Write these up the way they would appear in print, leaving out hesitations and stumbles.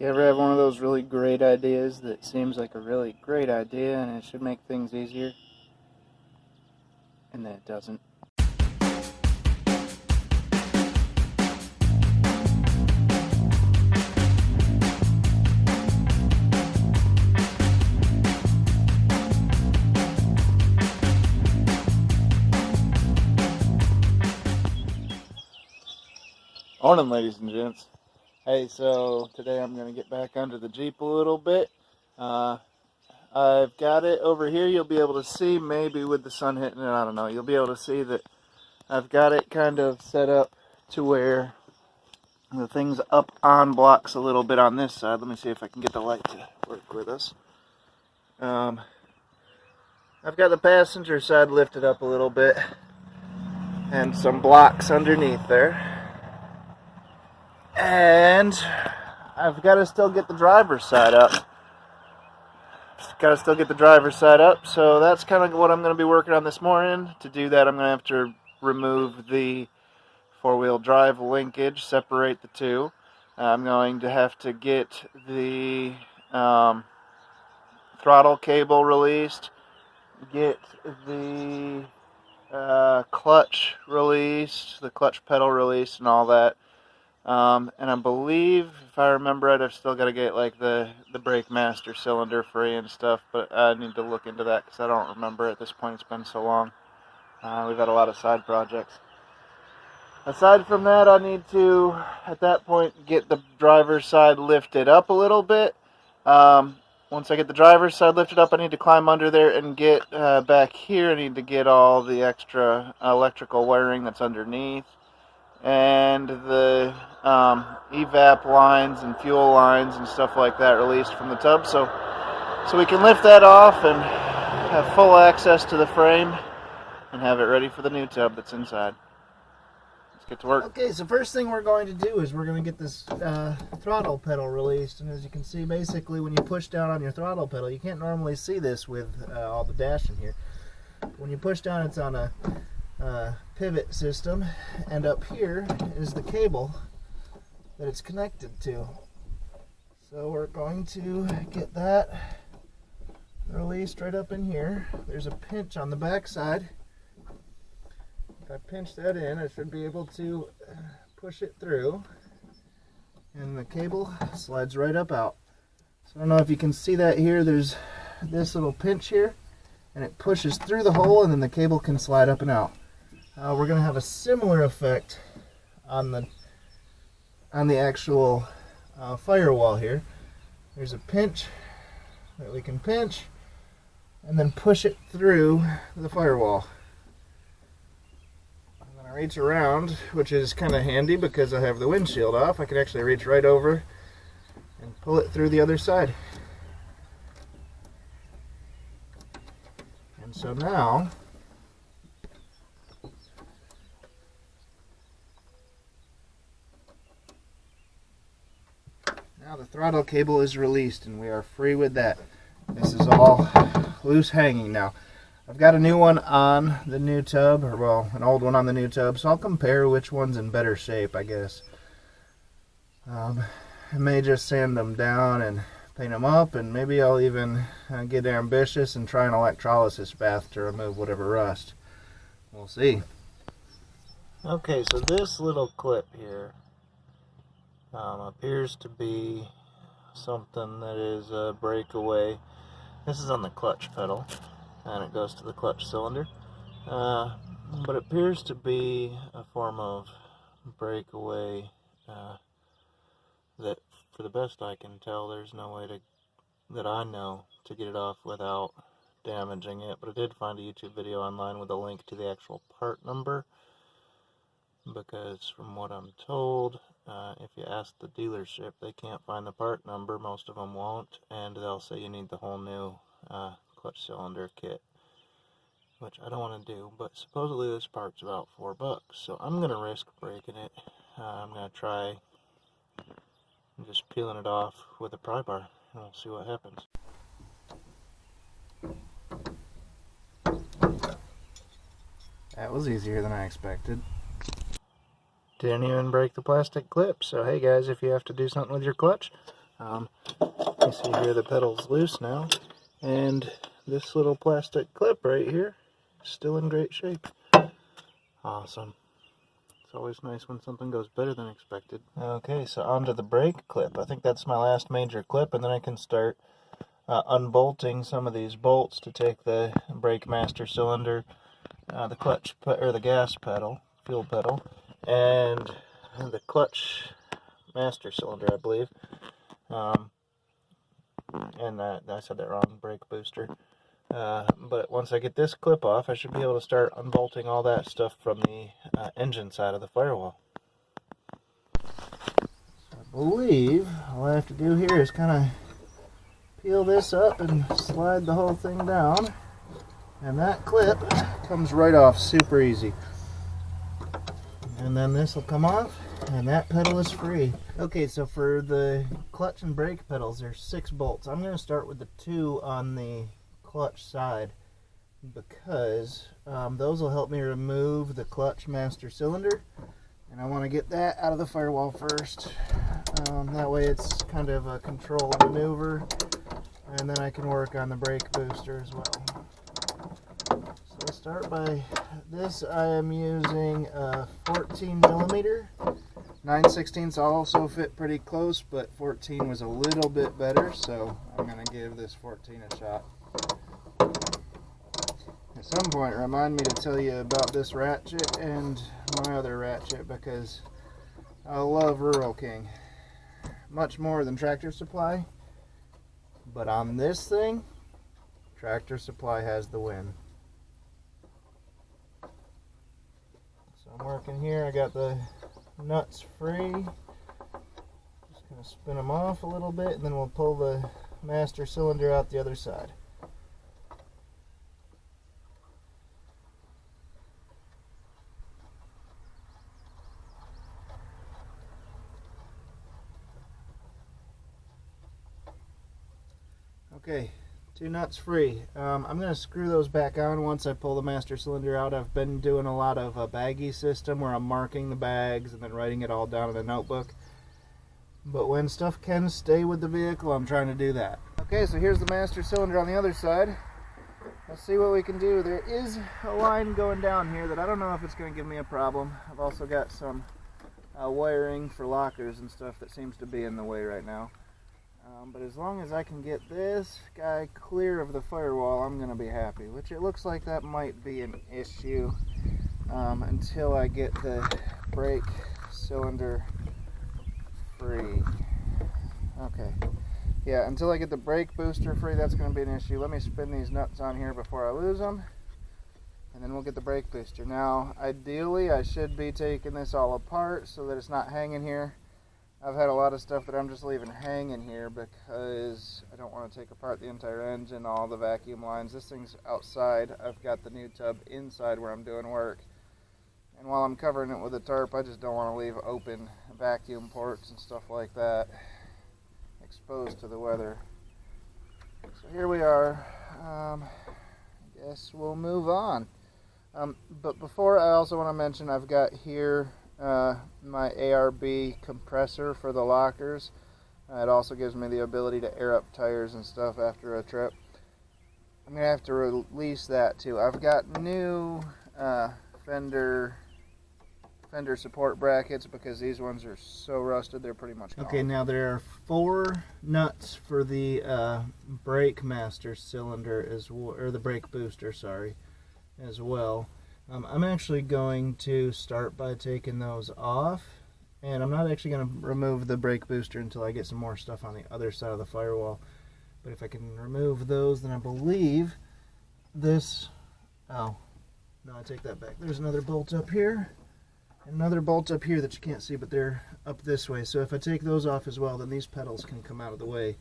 You ever have one of those really great ideas that seems like a really great idea and it should make things easier, and then it doesn't? Morning, ladies and gents. Hey, so today I'm going to get back under the Jeep a little bit. I've got it over here. You'll be able to see, maybe with the sun hitting it, I don't know. You'll be able to see that I've got it kind of set up to where the thing's up on blocks a little bit on this side. Let me see if I can get the light to work with us. I've got the passenger side lifted up a little bit and some blocks underneath there. And I've got to still get the driver's side up. So that's kind of what I'm going to be working on this morning. To do that, I'm going to have to remove the four-wheel drive linkage, separate the two. I'm going to have to get the throttle cable released, get the clutch released, the clutch pedal released, and all that. And I believe, if I remember right, I've still got to get like the brake master cylinder free and stuff, but I need to look into that because I don't remember at this point. It's been so long. We've had a lot of side projects. Aside from that, I need to, at that point, get the driver's side lifted up a little bit. Once I get the driver's side lifted up, I need to climb under there and get back here. I need to get all the extra electrical wiring that's underneath, and the evap lines and fuel lines and stuff like that released from the tub, so we can lift that off and have full access to the frame and have it ready for the new tub that's inside. Let's get to work. Okay, so first thing we're going to do is we're going to get this throttle pedal released, and as you can see, basically when you push down on your throttle pedal, you can't normally see this with all the dash in here. When you push down, it's on a pivot system, and up here is the cable that it's connected to. So we're going to get that released right up in here. There's a pinch on the back side. If I pinch that in, I should be able to push it through, and the cable slides right up out. So I don't know if you can see that here. There's this little pinch here, and it pushes through the hole, and then the cable can slide up and out. We're going to have a similar effect on the actual firewall here. There's a pinch that we can pinch and then push it through the firewall. I'm going to reach around, which is kind of handy because I have the windshield off. I can actually reach right over and pull it through the other side. And so now the throttle cable is released and we are free with that. This is all loose hanging now. I've got a new one on the new tub, or well, an old one on the new tub, so I'll compare which one's in better shape, I guess. I may just sand them down and paint them up, and maybe I'll even get ambitious and try an electrolysis bath to remove whatever rust. We'll see. Okay, so this little clip here appears to be something that is a breakaway. This is on the clutch pedal, and it goes to the clutch cylinder. But it appears to be a form of breakaway that, for the best I can tell, there's no way that I know to get it off without damaging it. But I did find a YouTube video online with a link to the actual part number, because from what I'm told, if you ask the dealership, they can't find the part number. Most of them won't, and they'll say you need the whole new clutch cylinder kit, which I don't want to do. But supposedly this part's about $4, so I'm going to risk breaking it. I'm going to try just peeling it off with a pry bar, and we'll see what happens. That was easier than I expected. Didn't even break the plastic clip. So hey guys, if you have to do something with your clutch, You see here the pedal's loose now, and this little plastic clip right here is still in great shape. Awesome. It's always nice when something goes better than expected. Okay, so onto the brake clip. I think that's my last major clip, and then I can start unbolting some of these bolts to take the brake master cylinder, the clutch or the gas pedal, fuel pedal, and the clutch master cylinder, I believe. And I said that wrong, brake booster. But once I get this clip off, I should be able to start unbolting all that stuff from the engine side of the firewall. So I believe all I have to do here is kind of peel this up and slide the whole thing down, and that clip comes right off super easy. And then this will come off, and that pedal is free. Okay, so for the clutch and brake pedals, there's 6 bolts. I'm going to start with the 2 on the clutch side, because those will help me remove the clutch master cylinder, and I want to get that out of the firewall first. That way it's kind of a control maneuver, and then I can work on the brake booster as well. So let's start by this. I am using a 14 millimeter. 9/16 also fit pretty close, but 14 was a little bit better, so I'm going to give this 14 a shot. At some point, remind me to tell you about this ratchet and my other ratchet, because I love Rural King much more than Tractor Supply, but on this thing, Tractor Supply has the win. So I'm working here. I got the nuts free. Just going to spin them off a little bit, and then we'll pull the master cylinder out the other side. Okay, 2 nuts free. I'm going to screw those back on once I pull the master cylinder out. I've been doing a lot of a baggie system where I'm marking the bags and then writing it all down in a notebook. But when stuff can stay with the vehicle, I'm trying to do that. Okay, so here's the master cylinder on the other side. Let's see what we can do. There is a line going down here that I don't know if it's going to give me a problem. I've also got some wiring for lockers and stuff that seems to be in the way right now. But as long as I can get this guy clear of the firewall, I'm going to be happy. Which it looks like that might be an issue until I get the brake cylinder free. Okay. Yeah, until I get the brake booster free, that's going to be an issue. Let me spin these nuts on here before I lose them, and then we'll get the brake booster. Now, ideally, I should be taking this all apart so that it's not hanging here. I've had a lot of stuff that I'm just leaving hanging here because I don't want to take apart the entire engine, all the vacuum lines. This thing's outside. I've got the new tub inside where I'm doing work. And while I'm covering it with a tarp, I just don't want to leave open vacuum ports and stuff like that exposed to the weather. So here we are. I guess we'll move on. But before, I also want to mention I've got here my ARB compressor for the lockers. It also gives me the ability to air up tires and stuff after a trip. I'm going to have to release that too. I've got new fender support brackets because these ones are so rusted they're pretty much gone. Okay, now there are 4 nuts for the brake master cylinder or the brake booster, sorry, as well. I'm actually going to start by taking those off, and I'm not actually going to remove the brake booster until I get some more stuff on the other side of the firewall. But if I can remove those, then I believe this... Oh, no, I take that back. There's another bolt up here, and another bolt up here that you can't see, but they're up this way. So if I take those off as well, then these pedals can come out of the way.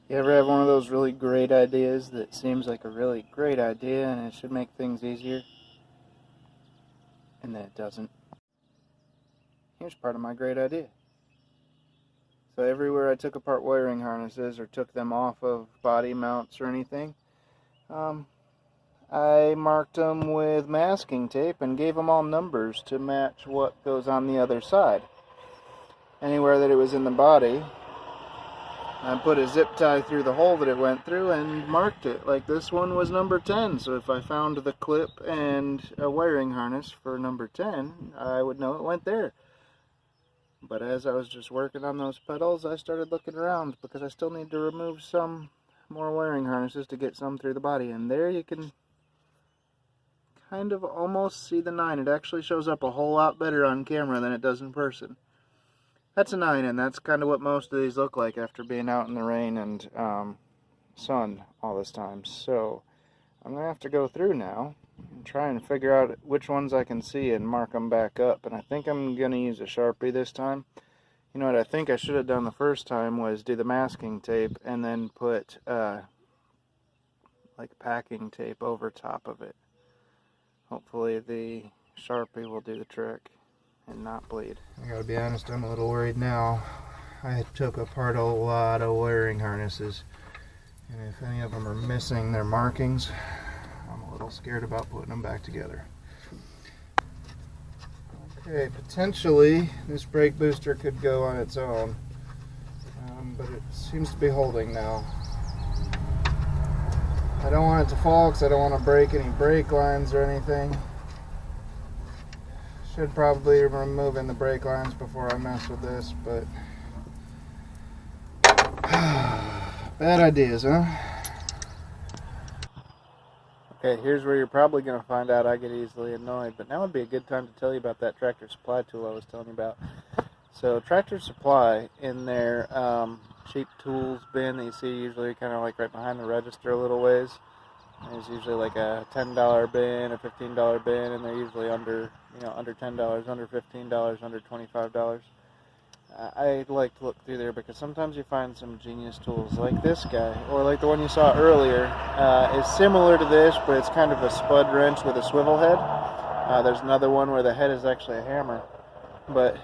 You ever have one of those really great ideas that seems like a really great idea and it should make things easier, and then it doesn't? Here's part of my great idea. So everywhere I took apart wiring harnesses or took them off of body mounts or anything, I marked them with masking tape and gave them all numbers to match what goes on the other side. Anywhere that it was in the body, I put a zip tie through the hole that it went through and marked it. Like this one was number 10, so if I found the clip and a wiring harness for number 10, I would know it went there. But as I was just working on those pedals, I started looking around because I still need to remove some more wiring harnesses to get some through the body. And there you can kind of almost see the 9. It actually shows up a whole lot better on camera than it does in person. That's a 9, and that's kind of what most of these look like after being out in the rain and sun all this time. So I'm going to have to go through now and try and figure out which ones I can see and mark them back up. And I think I'm going to use a Sharpie this time. You know what I think I should have done the first time was do the masking tape and then put like packing tape over top of it. Hopefully the Sharpie will do the trick and not bleed. I gotta be honest, I'm a little worried now. I took apart a lot of wiring harnesses, and if any of them are missing their markings, I'm a little scared about putting them back together. Okay, potentially this brake booster could go on its own, but it seems to be holding now. I don't want it to fall because I don't want to break any brake lines or anything. Should probably remove the brake lines before I mess with this, but bad ideas, huh? Okay, here's where you're probably going to find out I get easily annoyed, but now would be a good time to tell you about that Tractor Supply tool I was telling you about. So Tractor Supply, in their cheap tools bin that you see usually kind of like right behind the register a little ways, there's usually like a $10 bin, a $15 bin, and they're usually under, under $10, under $15, under $25. I like to look through there because sometimes you find some genius tools like this guy, or like the one you saw earlier. Is similar to this, but it's kind of a spud wrench with a swivel head. There's another one where the head is actually a hammer, but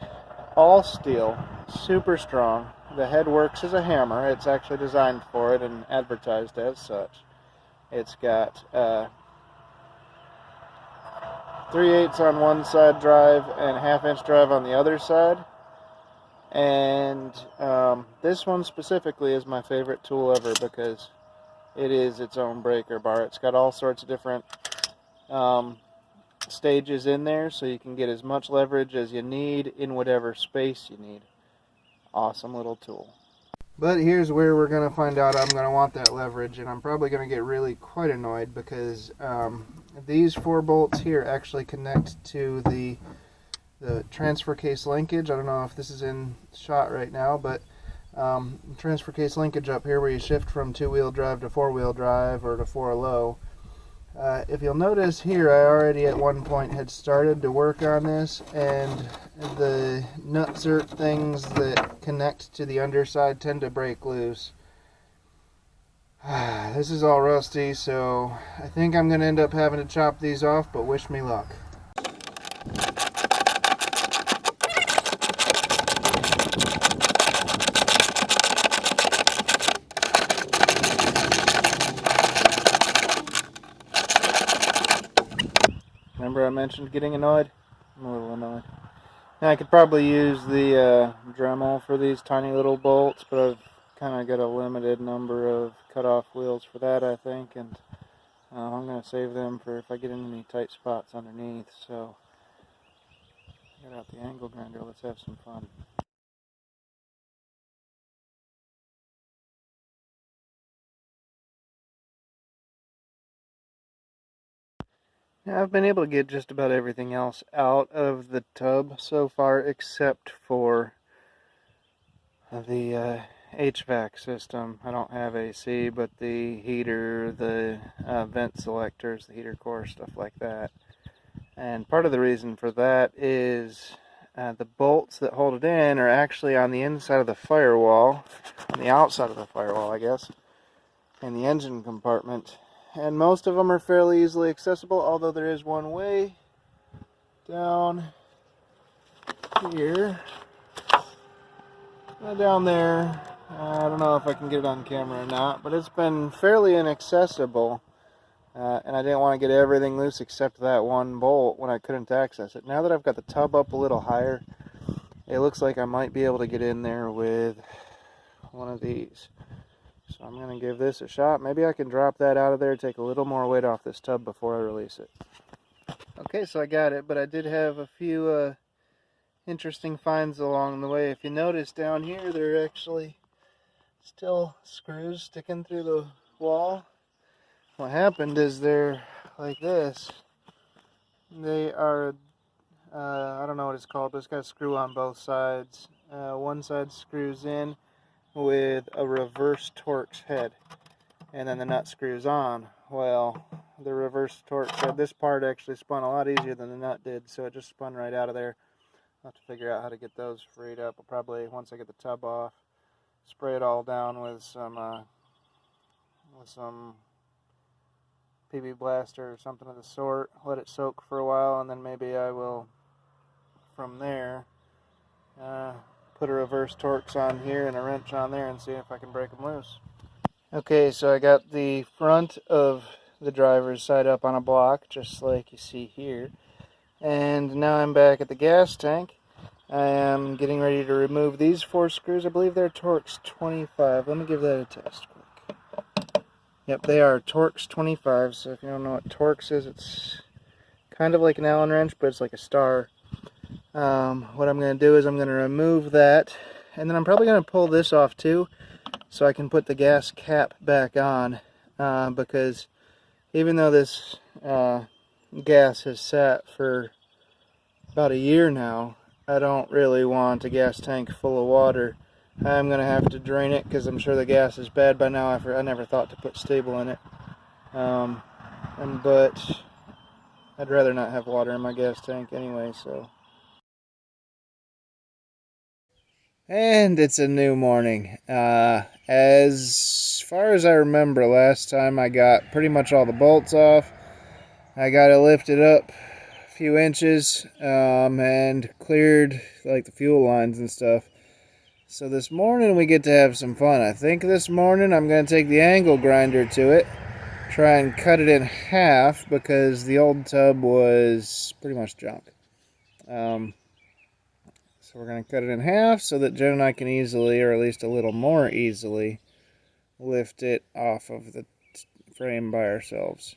all steel, super strong. The head works as a hammer. It's actually designed for it and advertised as such. It's got 3/8 on one side drive and 1/2 inch drive on the other side. And this one specifically is my favorite tool ever because it is its own breaker bar. It's got all sorts of different stages in there, so you can get as much leverage as you need in whatever space you need. Awesome little tool. But here's where we're going to find out I'm going to want that leverage, and I'm probably going to get really quite annoyed because these 4 bolts here actually connect to the transfer case linkage. I don't know if this is in shot right now, but transfer case linkage up here where you shift from 2-wheel drive to 4-wheel drive or to 4-low. If you'll notice here, I already at one point had started to work on this, and the nutsert things that connect to the underside tend to break loose. This is all rusty, so I think I'm going to end up having to chop these off, but wish me luck. Remember I mentioned getting annoyed? I'm a little annoyed. Now I could probably use the Dremel for these tiny little bolts, but I've kind of got a limited number of cut-off wheels for that, I think, and I'm going to save them for if I get in any tight spots underneath. So, get out the angle grinder, let's have some fun. Now, I've been able to get just about everything else out of the tub so far except for the HVAC system. I don't have AC, but the heater, the vent selectors, the heater core, stuff like that. And part of the reason for that is the bolts that hold it in are actually on the inside of the firewall, on the outside of the firewall, I guess, in the engine compartment. And most of them are fairly easily accessible, although there is one way down here. Down there. I don't know if I can get it on camera or not, but it's been fairly inaccessible. And I didn't want to get everything loose except that one bolt when I couldn't access it. Now that I've got the tub up a little higher, it looks like I might be able to get in there with one of these. So I'm going to give this a shot. Maybe I can drop that out of there, take a little more weight off this tub before I release it. Okay, so I got it, but I did have a few interesting finds along the way. If you notice down here, there are actually still screws sticking through the wall. What happened is they're like this. They are, I don't know what it's called, but it's got a screw on both sides. One side screws in with a reverse Torx head, and then the nut screws on. Well, the reverse Torx head, this part actually spun a lot easier than the nut did, so it just spun right out of there. I'll have to figure out how to get those freed up. I'll probably, once I get the tub off, spray it all down with some PB Blaster or something of the sort, let it soak for a while, and then maybe I will, from there, put a reverse Torx on here and a wrench on there and see if I can break them loose. Okay, so I got the front of the driver's side up on a block, just like you see here, and now I'm back at the gas tank. I am getting ready to remove these 4 screws. I believe they're Torx 25. Let me give that a test quick. Yep, they are Torx 25, so if you don't know what Torx is, it's kind of like an Allen wrench, but it's like a star. What I'm going to do is I'm going to remove that, and then I'm probably going to pull this off too, so I can put the gas cap back on, because even though this gas has sat for about a year now, I don't really want a gas tank full of water. I'm going to have to drain it because I'm sure the gas is bad by now. I never thought to put stable in it. But I'd rather not have water in my gas tank anyway, so. And it's a new morning. As far as I remember, last time I got pretty much all the bolts off. I got it lifted up a few inches and cleared like the fuel lines and stuff. So this morning we get to have some fun. I think this morning I'm going to take the angle grinder to it, try and cut it in half because the old tub was pretty much junk. So we're going to cut it in half so that Jen and I can easily, or at least a little more easily, lift it off of the frame by ourselves.